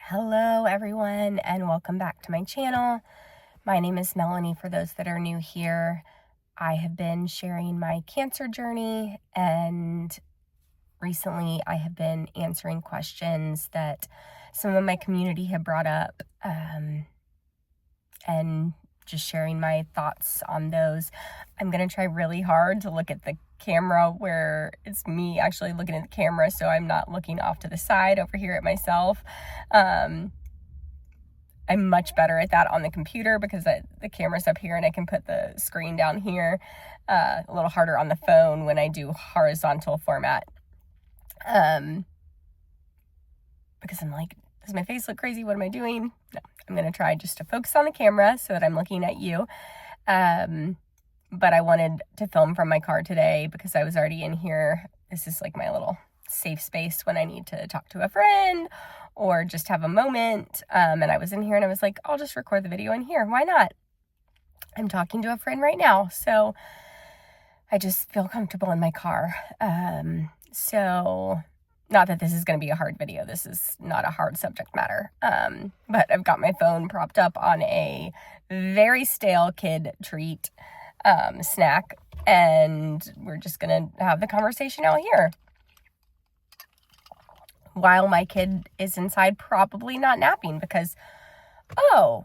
Hello everyone and welcome back to my channel. My name is Melanie for those that are new here. I have been sharing my cancer journey and recently I have been answering questions that some of my community have brought up and just sharing my thoughts on those. I'm going to try really hard to look at the camera where it's me actually looking at the camera, so I'm not looking off to the side over here at myself. I'm much better at that on the computer because the camera's up here and I can put the screen down here. A little harder on the phone when I do horizontal format. Because I'm like, does my face look crazy? What am I doing? No, I'm going to try just to focus on the camera so that I'm looking at you. But I wanted to film from my car today because I was already in here. This is like my little safe space when I need to talk to a friend or just have a moment. And I was in here and I was like, I'll just record the video in here. Why not? I'm talking to a friend right now. So I just feel comfortable in my car. So not that this is going to be a hard video. This is not a hard subject matter. But I've got my phone propped up on a very stale kid treat snack. And we're just going to have the conversation out here. While my kid is inside, probably not napping because, my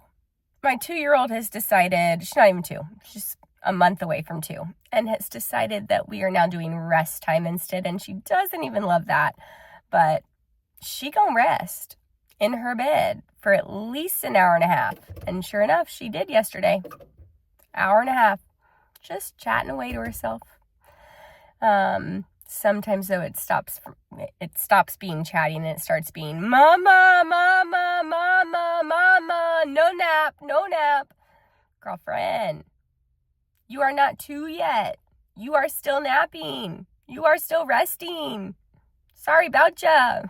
2-year-old has decided, she's not even 2, she's a month away from 2, and has decided that we are now doing rest time instead, and she doesn't even love that, but she gonna rest in her bed for at least an hour and a half, and sure enough, she did yesterday. Hour and a half, just chatting away to herself. Sometimes though it stops being chatty and it starts being mama, mama, mama, mama, no nap. Girlfriend, you are not 2 yet. You are still napping. You are still resting. Sorry about ya.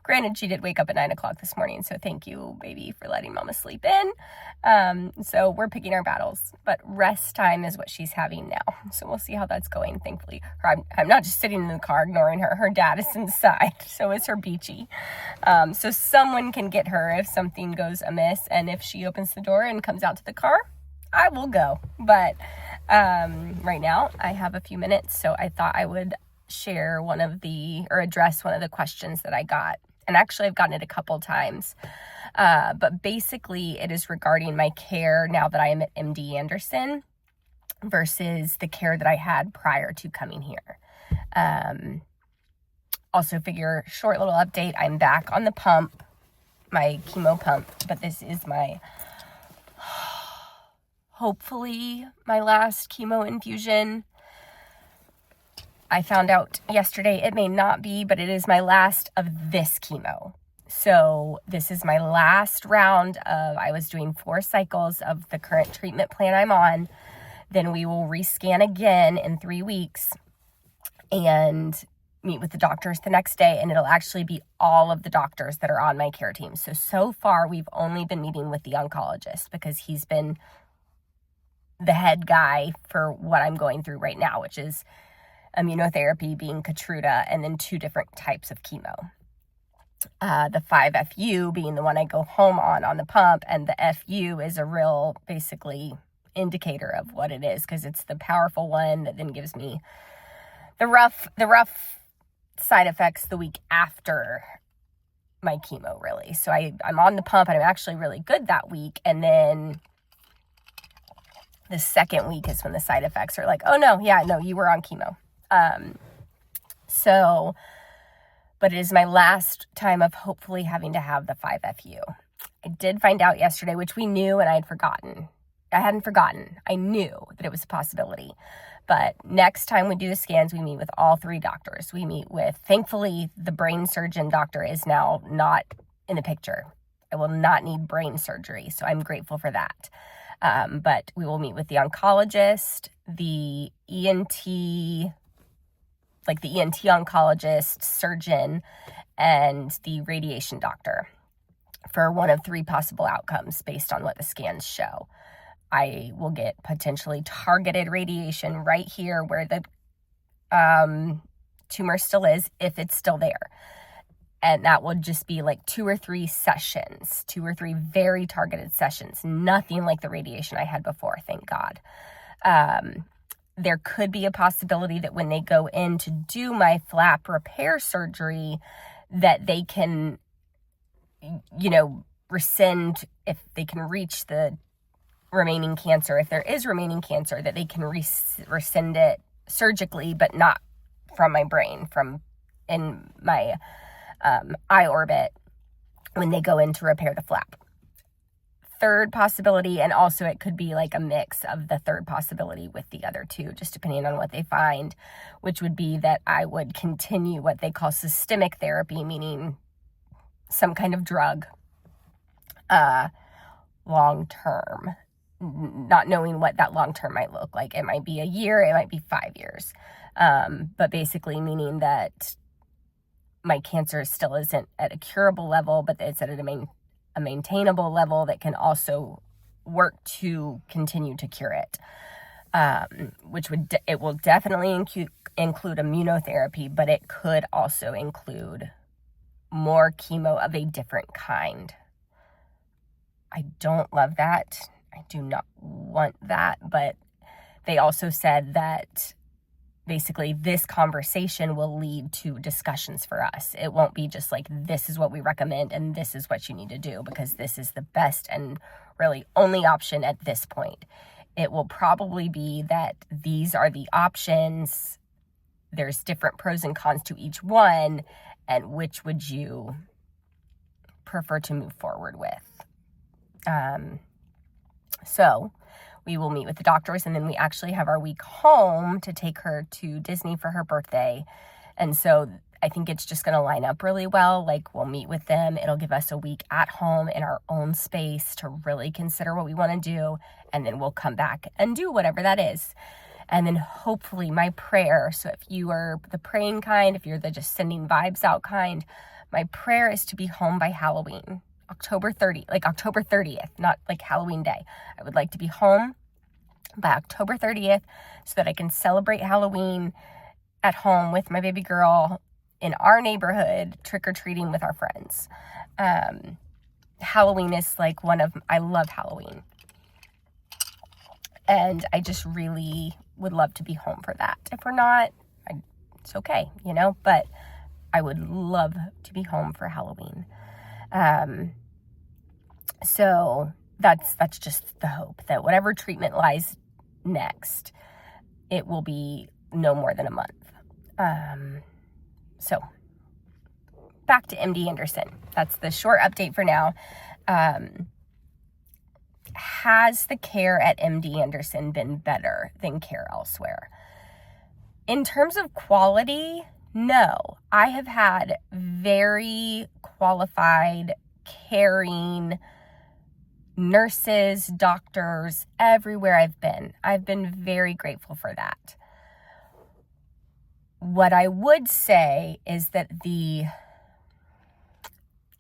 Granted, she did wake up at 9 o'clock this morning, so thank you, baby, for letting mama sleep in. So we're picking our battles, but rest time is what she's having now. So we'll see how that's going, thankfully. I'm not just sitting in the car ignoring her. Her dad is inside, so is her Beachy. So someone can get her if something goes amiss, and if she opens the door and comes out to the car, I will go. But right now, I have a few minutes, so I thought I would share address one of the questions that I got. And actually I've gotten it a couple times. But basically it is regarding my care now that I am at MD Anderson versus the care that I had prior to coming here. Also figure, short little update, I'm back on the pump, my chemo pump, but this is hopefully my last chemo infusion. I found out yesterday it may not be, but it is my last of this chemo. So this is my last round I was doing 4 cycles of the current treatment plan I'm on. Then we will rescan again in 3 weeks and meet with the doctors the next day. And it'll actually be all of the doctors that are on my care team. So far we've only been meeting with the oncologist because he's been the head guy for what I'm going through right now, which is immunotherapy being Keytruda, and then 2 different types of chemo. The 5-FU being the one I go home on the pump, and the FU is a real, basically, indicator of what it is, because it's the powerful one that then gives me the rough side effects the week after my chemo, really. So I'm on the pump, and I'm actually really good that week, and then the second week is when the side effects are like, oh no, you were on chemo. But it is my last time of hopefully having to have the 5-FU. I did find out yesterday, which we knew and I had forgotten. I hadn't forgotten. I knew that it was a possibility. But next time we do the scans, we meet with all 3 doctors. We meet with, thankfully, the brain surgeon doctor is now not in the picture. I will not need brain surgery, so I'm grateful for that. But we will meet with the oncologist, the ENT oncologist, surgeon, and the radiation doctor for one of 3 possible outcomes based on what the scans show. I will get potentially targeted radiation right here where the tumor still is, if it's still there. And that would just be like 2 or 3 sessions, 2 or 3 very targeted sessions, nothing like the radiation I had before, thank God. There could be a possibility that when they go in to do my flap repair surgery, that they can, rescind, if they can reach the remaining cancer, if there is remaining cancer, that they can rescind it surgically, but not from my brain, from in my eye orbit when they go in to repair the flap. Third possibility, and also it could be like a mix of the third possibility with the other two, just depending on what they find, which would be that I would continue what they call systemic therapy, meaning some kind of drug, long term, not knowing what that long term might look like. It might be a year, it might be 5 years, but basically meaning that my cancer still isn't at a curable level, but it's at a maintainable level that can also work to continue to cure it, it will definitely include immunotherapy, but it could also include more chemo of a different kind. I don't love that. I do not want that, but they also said that basically this conversation will lead to discussions for us. It won't be just like, this is what we recommend and this is what you need to do because this is the best and really only option at this point. It will probably be that these are the options. There's different pros and cons to each one, and which would you prefer to move forward with? So we will meet with the doctors, and then we actually have our week home to take her to Disney for her birthday. And so I think it's just going to line up really well. Like, we'll meet with them. It'll give us a week at home in our own space to really consider what we want to do. And then we'll come back and do whatever that is. And then hopefully my prayer, so if you are the praying kind, if you're the just sending vibes out kind, my prayer is to be home by Halloween. October 30th, not like Halloween day. I would like to be home by October 30th so that I can celebrate Halloween at home with my baby girl in our neighborhood, trick-or-treating with our friends. Halloween is like I love Halloween. And I just really would love to be home for that. If we're not, it's okay, but I would love to be home for Halloween. So that's just the hope that whatever treatment lies next, it will be no more than a month. So back to MD Anderson. That's the short update for now. Has the care at MD Anderson been better than care elsewhere? In terms of quality, no. I have had very qualified, caring nurses, doctors, everywhere I've been. I've been very grateful for that. What I would say is that the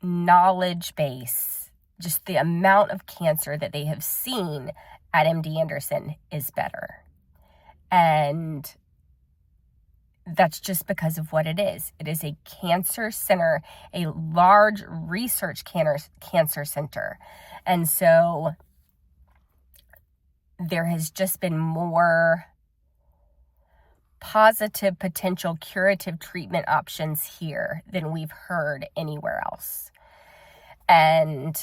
knowledge base, just the amount of cancer that they have seen at MD Anderson is better. And that's just because of what it is. It is a cancer center, a large research cancer center. And so there has just been more positive potential curative treatment options here than we've heard anywhere else. And,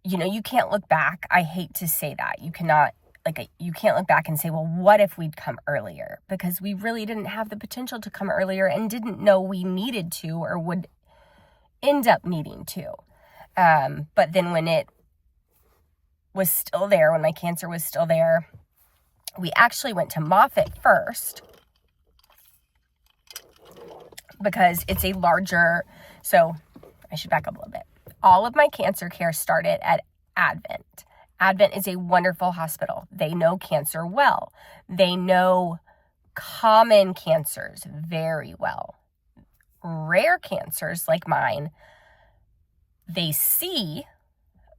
you can't look back. I hate to say that. You can't look back and say, well, what if we'd come earlier? Because we really didn't have the potential to come earlier and didn't know we needed to or would end up needing to. But then when it was still there, when my cancer was still there, we actually went to Moffitt first because it's a larger, so I should back up a little bit. All of my cancer care started at Advent. Advent is a wonderful hospital. They know cancer well. They know common cancers very well. Rare cancers like mine, they see,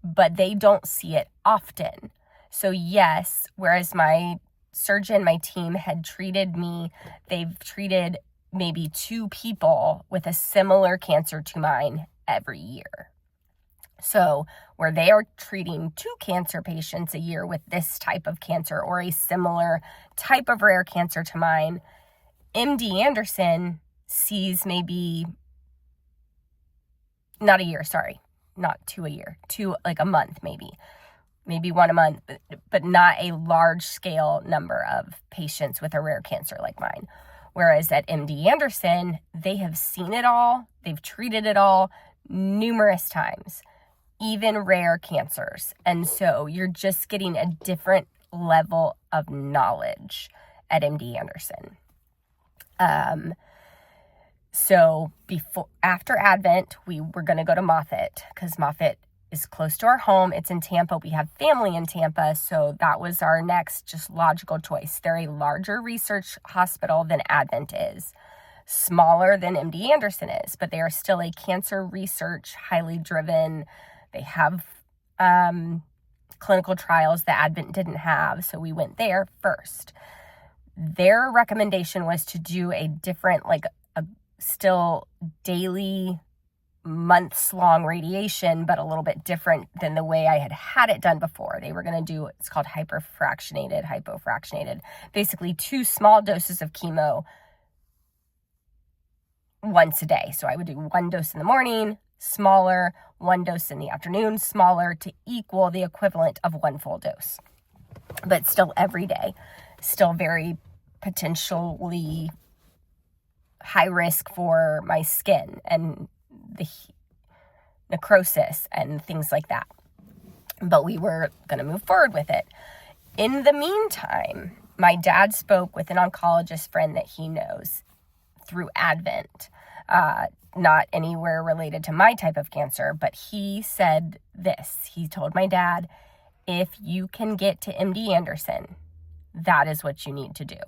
but they don't see it often. So yes, whereas my surgeon, my team had treated me, they've treated maybe 2 people with a similar cancer to mine every year. So where they are treating 2 cancer patients a year with this type of cancer or a similar type of rare cancer to mine, MD Anderson sees maybe, not a year, sorry, not 2 a year, 2, like a month maybe 1 a month, but not a large scale number of patients with a rare cancer like mine. Whereas at MD Anderson, they have seen it all, they've treated it all numerous times, even rare cancers. And so you're just getting a different level of knowledge at MD Anderson. So after Advent, we were going to go to Moffitt because Moffitt is close to our home. It's in Tampa. We have family in Tampa. So that was our next just logical choice. They're a larger research hospital than Advent is, smaller than MD Anderson is, but they are still a cancer research, highly driven. They have clinical trials that Advent didn't have. So we went there first. Their recommendation was to do a different, like a still daily, months-long radiation, but a little bit different than the way I had it done before. They were going to do, it's called hypofractionated, basically 2 small doses of chemo once a day. So I would do 1 dose in the morning, smaller, 1 dose in the afternoon, smaller, to equal the equivalent of 1 full dose. But still every day, still very potentially high risk for my skin and the necrosis and things like that. But we were going to move forward with it. In the meantime, my dad spoke with an oncologist friend that he knows through Advent, not anywhere related to my type of cancer, but he said this. He told my dad, if you can get to MD Anderson, that is what you need to do.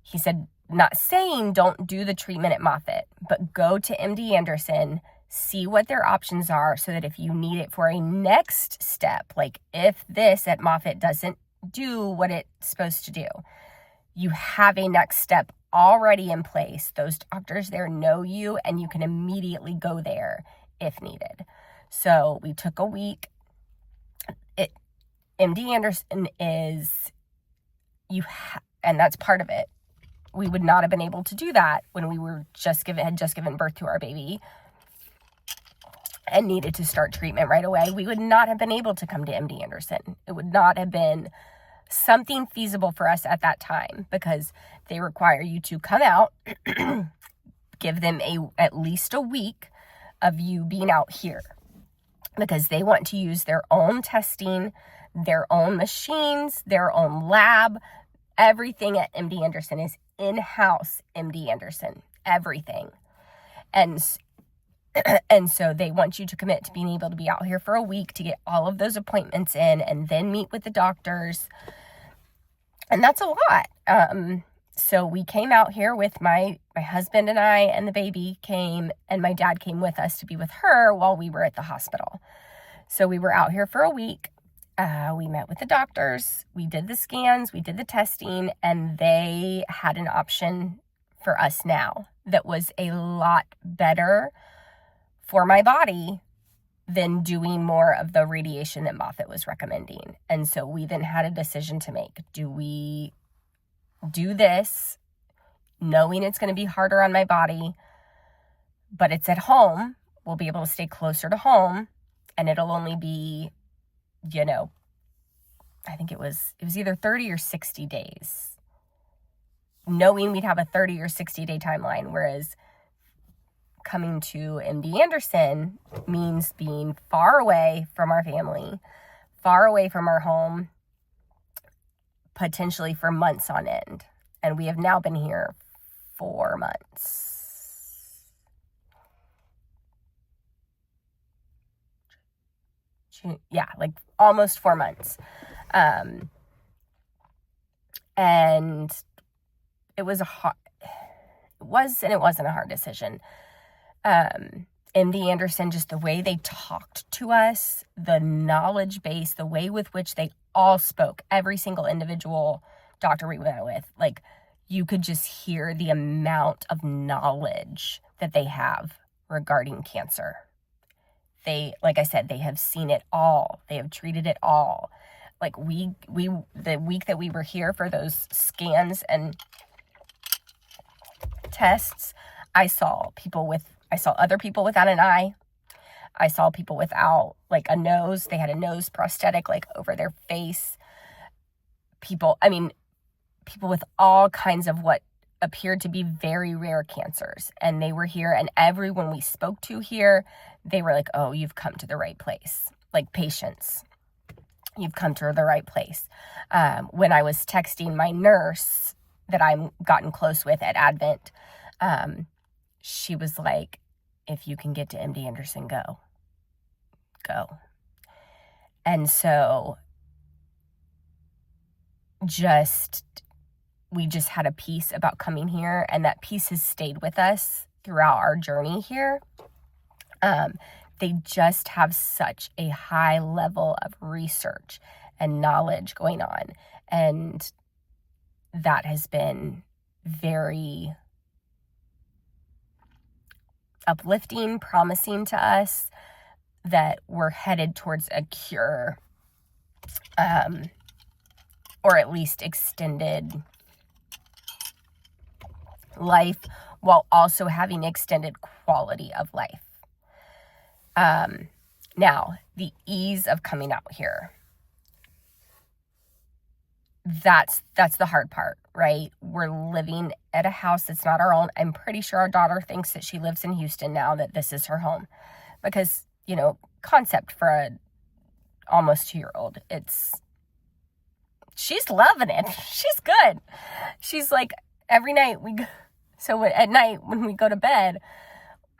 He said, not saying don't do the treatment at Moffitt, but go to MD Anderson, see what their options are so that if you need it for a next step, like if this at Moffitt doesn't do what it's supposed to do, you have a next step already in place. Those doctors there know you and you can immediately go there if needed. So we took a week. MD Anderson is, and that's part of it. We would not have been able to do that when we were had just given birth to our baby and needed to start treatment right away. We would not have been able to come to MD Anderson. It would not have been something feasible for us at that time because they require you to come out, give them at least a week of you being out here because they want to use their own testing, their own machines, their own lab. Everything at MD Anderson is in-house MD Anderson, everything. And so they want you to commit to being able to be out here for a week to get all of those appointments in and then meet with the doctors. And that's a lot. So we came out here with my husband and I, and the baby came, and my dad came with us to be with her while we were at the hospital. So we were out here for a week. We met with the doctors, we did the scans, we did the testing, and they had an option for us now that was a lot better for my body than doing more of the radiation that Moffitt was recommending. And so we then had a decision to make. Do we do this knowing it's going to be harder on my body, but it's at home? We'll be able to stay closer to home, and it'll only be, I think it was either 30 or 60 days, knowing we'd have a 30 or 60 day timeline. Whereas coming to MD Anderson means being far away from our family, far away from our home, potentially for months on end. And we have now been here 4 months. Yeah, like almost 4 months. And it wasn't a hard decision. MD Anderson, just the way they talked to us, the knowledge base, the way with which they all spoke, every single individual doctor we went with, like you could just hear the amount of knowledge that they have regarding cancer. They, like I said, they have seen it all. They have treated it all. Like the week that we were here for those scans and tests, I saw other people without an eye. I saw people without like a nose. They had a nose prosthetic like over their face. People with all kinds of what appeared to be very rare cancers. And they were here, and everyone we spoke to here, they were like, oh, you've come to the right place. Like, patients, you've come to the right place. When I was texting my nurse that I'm gotten close with at Advent, she was like, if you can get to MD Anderson, go. And so we just had a peace about coming here, and that peace has stayed with us throughout our journey here. They just have such a high level of research and knowledge going on, and that has been very uplifting, promising to us that we're headed towards a cure, or at least extended life, while also having extended quality of life. Now, the ease of coming out here, that's the hard part, right? We're living at a house that's not our own. I'm pretty sure our daughter thinks that she lives in Houston now, that this is her home, because, concept for a almost 2-year-old, she's loving it. She's good. She's like, every night at night when we go to bed,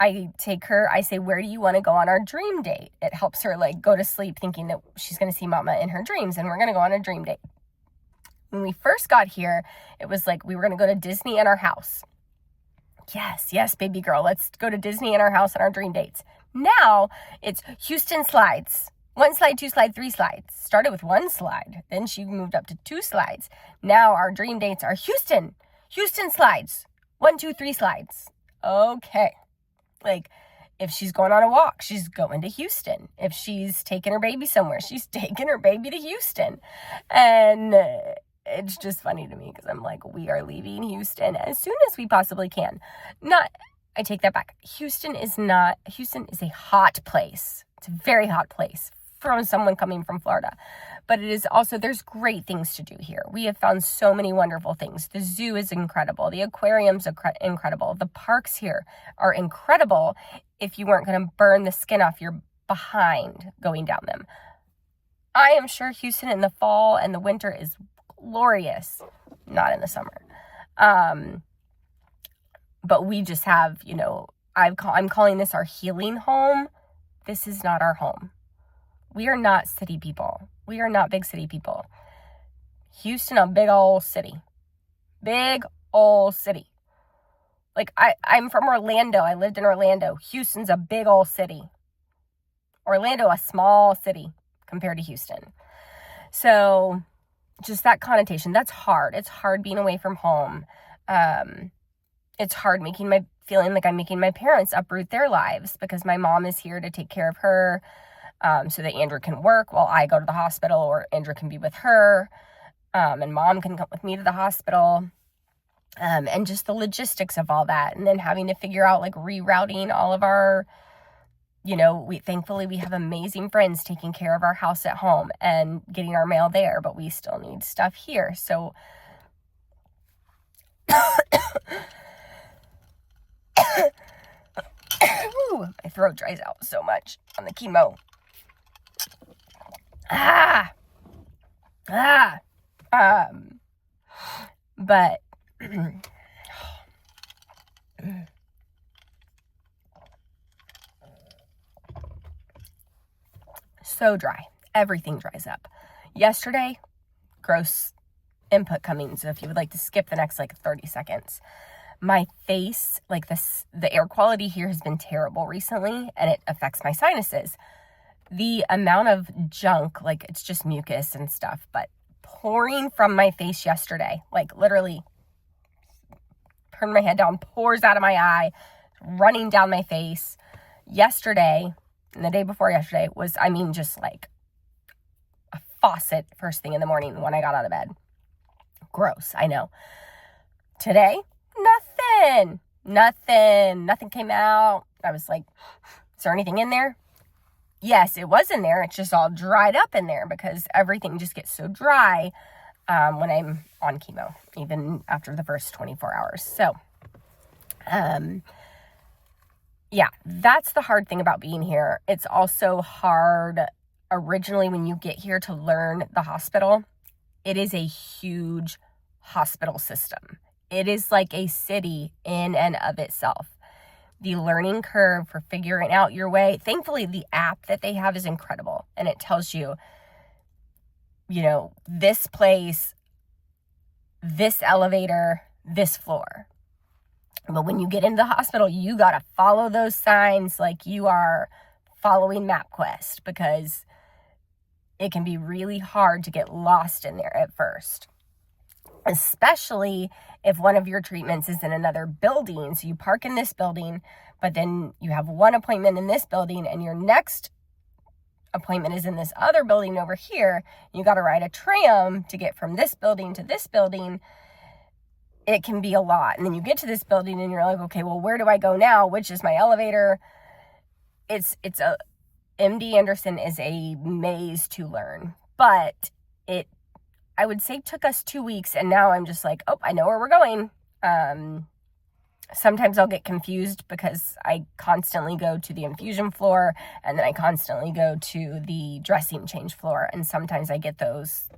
I take her, I say, where do you want to go on our dream date? It helps her like go to sleep thinking that she's going to see mama in her dreams, and we're going to go on a dream date. When we first got here, it was like we were going to go to Disney in our house. Yes, baby girl, let's go to Disney in our house on our dream dates. Now it's Houston slides. 1 slide, 2 slide, 3 slides. Started with 1 slide. Then she moved up to 2 slides. Now our dream dates are Houston slides. 1, 2, 3 slides. Okay. Like, if she's going on a walk, she's going to Houston. If she's taking her baby somewhere, she's taking her baby to Houston. And it's just funny to me because I'm like, we are leaving Houston as soon as we possibly can. I take that back. Houston is a hot place. It's a very hot place from someone coming from Florida. But it is also, there's great things to do here. We have found so many wonderful things. The zoo is incredible. The aquarium's incredible. The parks here are incredible if you weren't going to burn the skin off your behind going down them. I am sure Houston in the fall and the winter is glorious. Not in the summer. But we just have, I'm calling this our healing home. This is not our home. We are not city people. We are not big city people. Houston, a big old city. Big old city. Like, I'm from Orlando. I lived in Orlando. Houston's a big old city. Orlando, a small city compared to Houston. So, just that connotation, that's hard. It's hard being away from home. It's hard feeling like I'm making my parents uproot their lives because my mom is here to take care of her, so that Andrew can work while I go to the hospital, or Andrew can be with her, and mom can come with me to the hospital, and just the logistics of all that, and then having to figure out like rerouting all of our, thankfully we have amazing friends taking care of our house at home and getting our mail there, but we still need stuff here. So Ooh, my throat dries out so much on the chemo. But so dry. Everything dries up. Yesterday, gross input coming. So if you would like to skip the next 30 seconds. My face, the air quality here has been terrible recently, and it affects my sinuses. The amount of junk, it's just mucus and stuff, but pouring from my face yesterday, literally turn my head down, pours out of my eye, running down my face. Yesterday, and the day before yesterday was, just like a faucet first thing in the morning when I got out of bed. Gross, I know. Today, nothing came out. I was like, is there anything in there? Yes, it was in there. It's just all dried up in there because everything just gets so dry when I'm on chemo, even after the first 24 hours. So, yeah, that's the hard thing about being here. It's also hard originally when you get here to learn the hospital. It is a huge hospital system. It is like a city in and of itself. The learning curve for figuring out your way. Thankfully, the app that they have is incredible. And it tells you, this place, this elevator, this floor. But when you get into the hospital, you got to follow those signs like you are following MapQuest, because it can be really hard to get lost in there at first. Especially if one of your treatments is in another building. So you park in this building, but then you have one appointment in this building and your next appointment is in this other building over here. You got to ride a tram to get from this building to this building. It can be a lot. And then you get to this building and you're like, okay, well, where do I go now? Which is my elevator? MD Anderson is a maze to learn, but I would say took us 2 weeks, and now I'm just like, oh, I know where we're going. Sometimes I'll get confused because I constantly go to the infusion floor, and then I constantly go to the dressing change floor, and sometimes I get those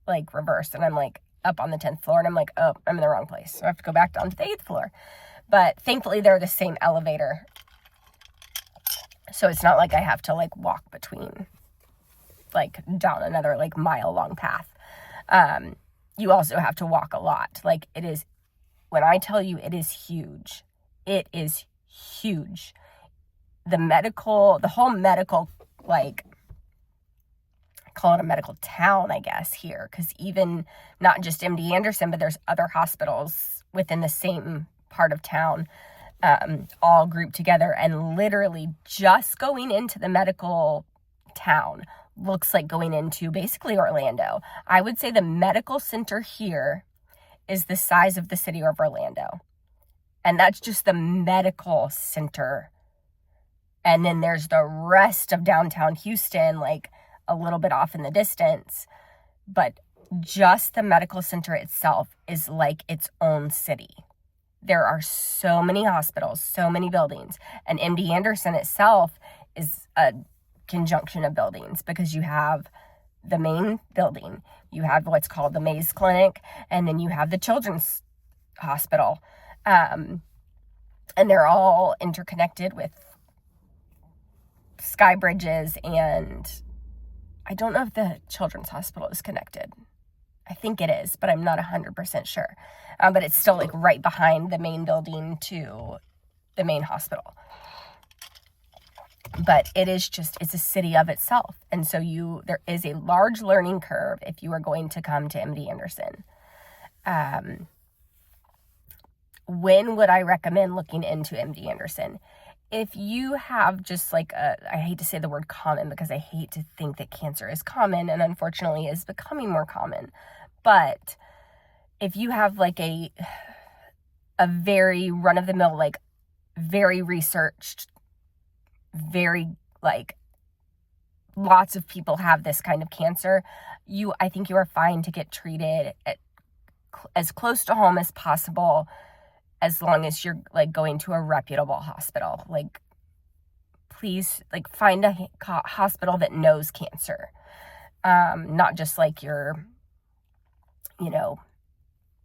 like reversed, and I'm like up on the 10th floor, and I'm like, oh, I'm in the wrong place, so I have to go back down to the 8th floor. But thankfully, they're the same elevator, so it's not like I have to like walk between, like down another like mile-long path. You also have to walk a lot. Like it is, when I tell you it is huge, it is huge. The whole medical, like, call it a medical town, I guess, here. Because even not just MD Anderson, but there's other hospitals within the same part of town, all grouped together. And literally just going into the medical town looks like going into basically Orlando. I would say the medical center here is the size of the city of Orlando. And that's just the medical center. And then there's the rest of downtown Houston, like a little bit off in the distance. But just the medical center itself is like its own city. There are so many hospitals, so many buildings. And MD Anderson itself is a conjunction of buildings, because you have the main building, you have what's called the Maze Clinic, and then you have the Children's Hospital, and they're all interconnected with sky bridges. And I don't know if the Children's Hospital is connected. I think it is, but I'm not 100% sure. But it's still like right behind the main building to the main hospital. But it's a city of itself. And so there is a large learning curve if you are going to come to MD Anderson. When would I recommend looking into MD Anderson? If you have just like I hate to say the word common, because I hate to think that cancer is common, and unfortunately is becoming more common. But if you have like a very run-of-the-mill, like very researched, very like lots of people have this kind of cancer, I think you are fine to get treated as close to home as possible, as long as you're like going to a reputable hospital. Like, please, like, find a hospital that knows cancer, not just like your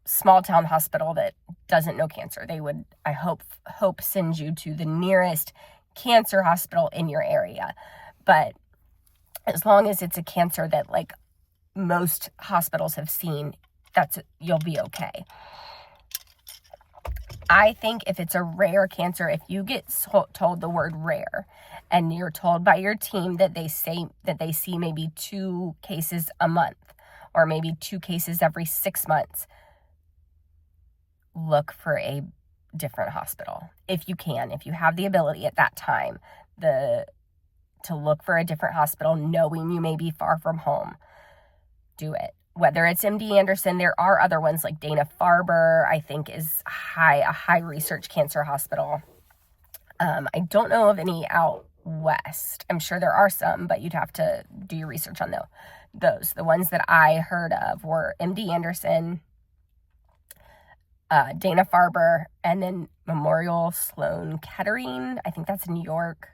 small town hospital that doesn't know cancer. They would, I hope send you to the nearest cancer hospital in your area. But as long as it's a cancer that like most hospitals have seen, you'll be okay. I think if it's a rare cancer, if you get told the word rare, and you're told by your team that they see maybe 2 cases a month, or maybe 2 cases every 6 months, look for a different hospital. If you can, if you have the ability at that time, to look for a different hospital, knowing you may be far from home, do it. Whether it's MD Anderson, there are other ones like Dana-Farber, I think is a high research cancer hospital. I don't know of any out west. I'm sure there are some, but you'd have to do your research on those. The ones that I heard of were MD Anderson, Dana-Farber, and then Memorial Sloan Kettering. I think that's in New York.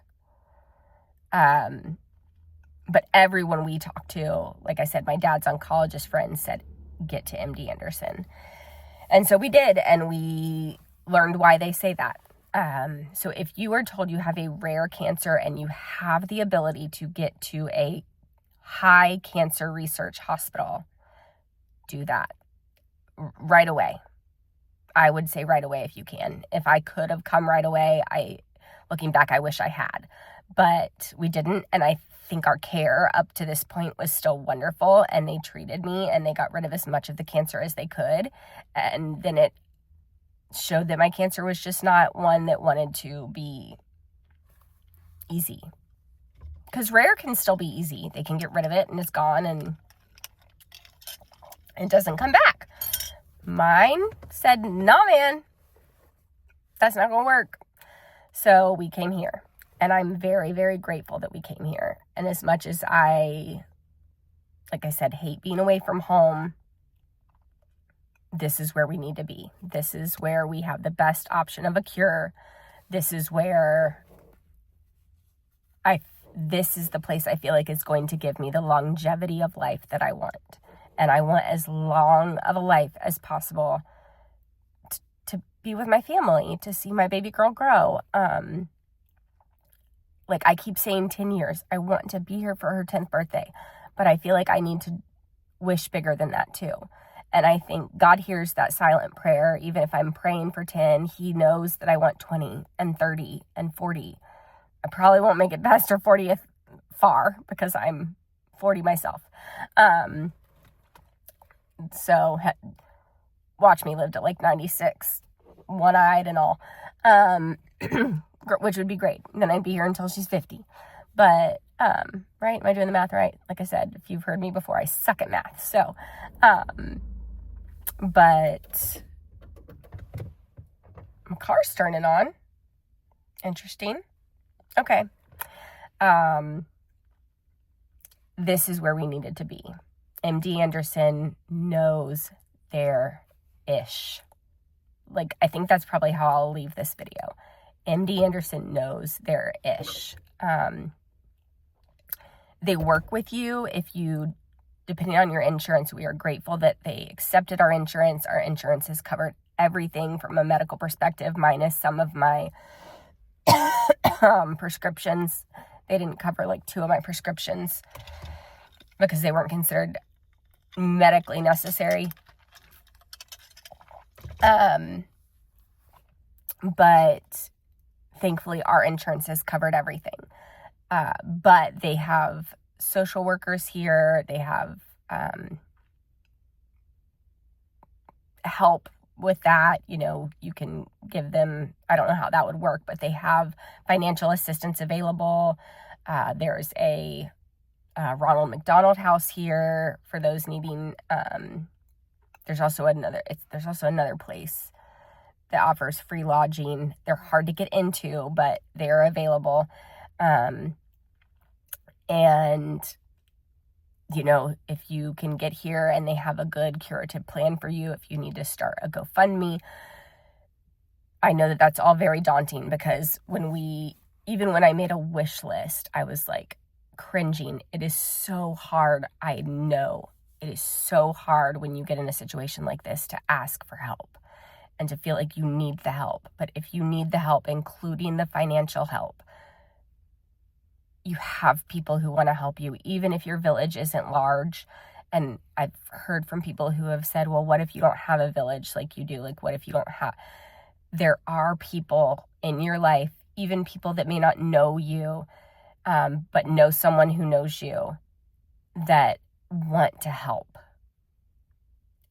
But everyone we talked to, like I said, my dad's oncologist friend said, get to MD Anderson. And so we did, and we learned why they say that. So if you are told you have a rare cancer and you have the ability to get to a high cancer research hospital, do that right away. I would say right away if you can. If I could have come right away, looking back, I wish I had. But we didn't, and I think our care up to this point was still wonderful, and they treated me, and they got rid of as much of the cancer as they could, and then it showed that my cancer was just not one that wanted to be easy. Because rare can still be easy. They can get rid of it, and it's gone, and it doesn't come back. Mine said, no, man, that's not going to work. So we came here. And I'm very, very grateful that we came here. And as much as I, like I said, hate being away from home, this is where we need to be. This is where we have the best option of a cure. This is where this is the place I feel like is going to give me the longevity of life that I want. And I want as long of a life as possible to be with my family, to see my baby girl grow. Like I keep saying 10 years, I want to be here for her 10th birthday, but I feel like I need to wish bigger than that too. And I think God hears that silent prayer. Even if I'm praying for 10, he knows that I want 20 and 30 and 40. I probably won't make it past her 40th far because I'm 40 myself. So watch me live to like 96, one-eyed and all. Which would be great. And then I'd be here until she's 50. But, right? Am I doing the math right? Like I said, if you've heard me before, I suck at math. So, but my car's turning on. Interesting. Okay. This is where we needed to be. MD Anderson knows their ish. Like, I think that's probably how I'll leave this video. MD Anderson knows their ish. They work with you if you, depending on your insurance, we are grateful that they accepted our insurance. Our insurance has covered everything from a medical perspective, minus some of my prescriptions. They didn't cover like 2 of my prescriptions because they weren't considered medically necessary. But thankfully, our insurance has covered everything. But they have social workers here. They have help with that. You know, you can give them, I don't know how that would work, but they have financial assistance available. There's a Ronald McDonald House here for those needing. There's also another place that offers free lodging. They're hard to get into, but they're available. And, you know, if you can get here and they have a good curative plan for you, if you need to start a GoFundMe, I know that that's all very daunting because even when I made a wish list, I was like cringing. It is so hard. I know it is so hard when you get in a situation like this to ask for help and to feel like you need the help. But if you need the help, including the financial help, you have people who want to help you, even if your village isn't large. And I've heard from people who have said, well, what if you don't have a village like you do? Like, what if you don't have... There are people in your life, even people that may not know you, but know someone who knows you, that want to help.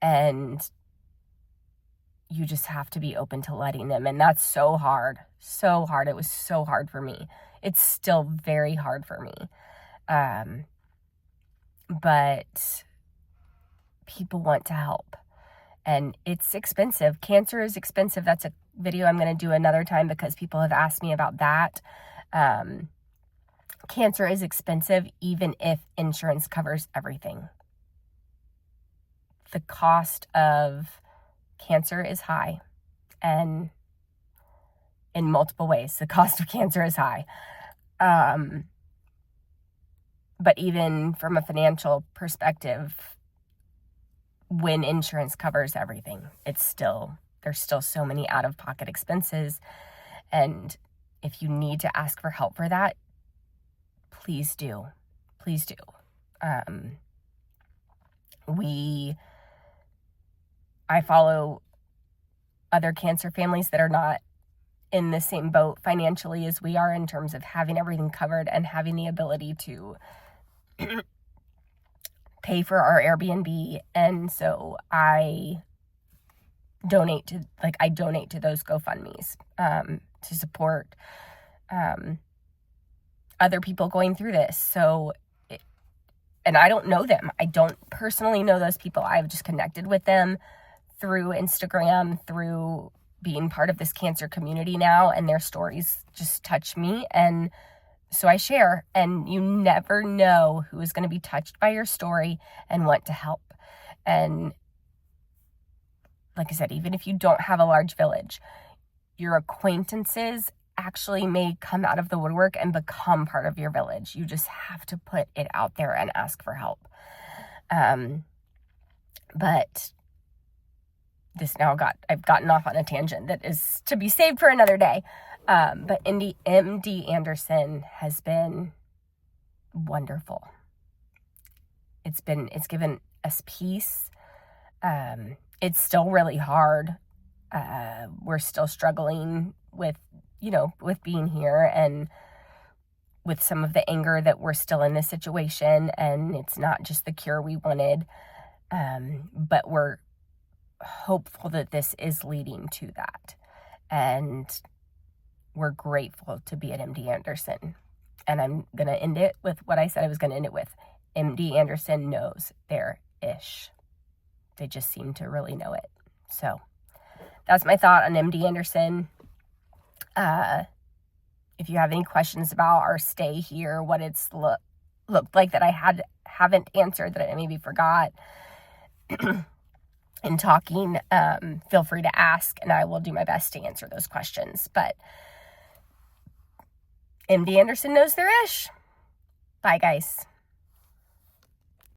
And you just have to be open to letting them. And that's so hard. So hard. It was so hard for me. It's still very hard for me. But people want to help. And it's expensive. Cancer is expensive. That's a video I'm going to do another time because people have asked me about that. Cancer is expensive even if insurance covers everything. The cost of cancer is high, and in multiple ways, the cost of cancer is high. But even from a financial perspective, when insurance covers everything, there's still so many out-of-pocket expenses. And if you need to ask for help for that, please do. Please do. I follow other cancer families that are not in the same boat financially as we are in terms of having everything covered and having the ability to pay for our Airbnb. And so I donate to those GoFundMes to support other people going through this. So, and I don't know them. I don't personally know those people. I've just connected with them through Instagram, through being part of this cancer community now, and their stories just touch me. And so I share, and you never know who is going to be touched by your story and want to help. And like I said, even if you don't have a large village, your acquaintances actually may come out of the woodwork and become part of your village. You just have to put it out there and ask for help. But I've gotten off on a tangent that is to be saved for another day. But MD Anderson has been wonderful. It's given us peace. It's still really hard. We're still struggling with being here and with some of the anger that we're still in this situation. And it's not just the cure we wanted. But we're hopeful that this is leading to that. And we're grateful to be at MD Anderson. And I'm going to end it with what I said I was going to end it with. MD Anderson knows their ish. They just seem to really know it. So that's my thought on MD Anderson. If you have any questions about our stay here, what it's looked like that I haven't answered, that I maybe forgot in talking, feel free to ask, and I will do my best to answer those questions. But MD Anderson knows their ish. Bye, guys.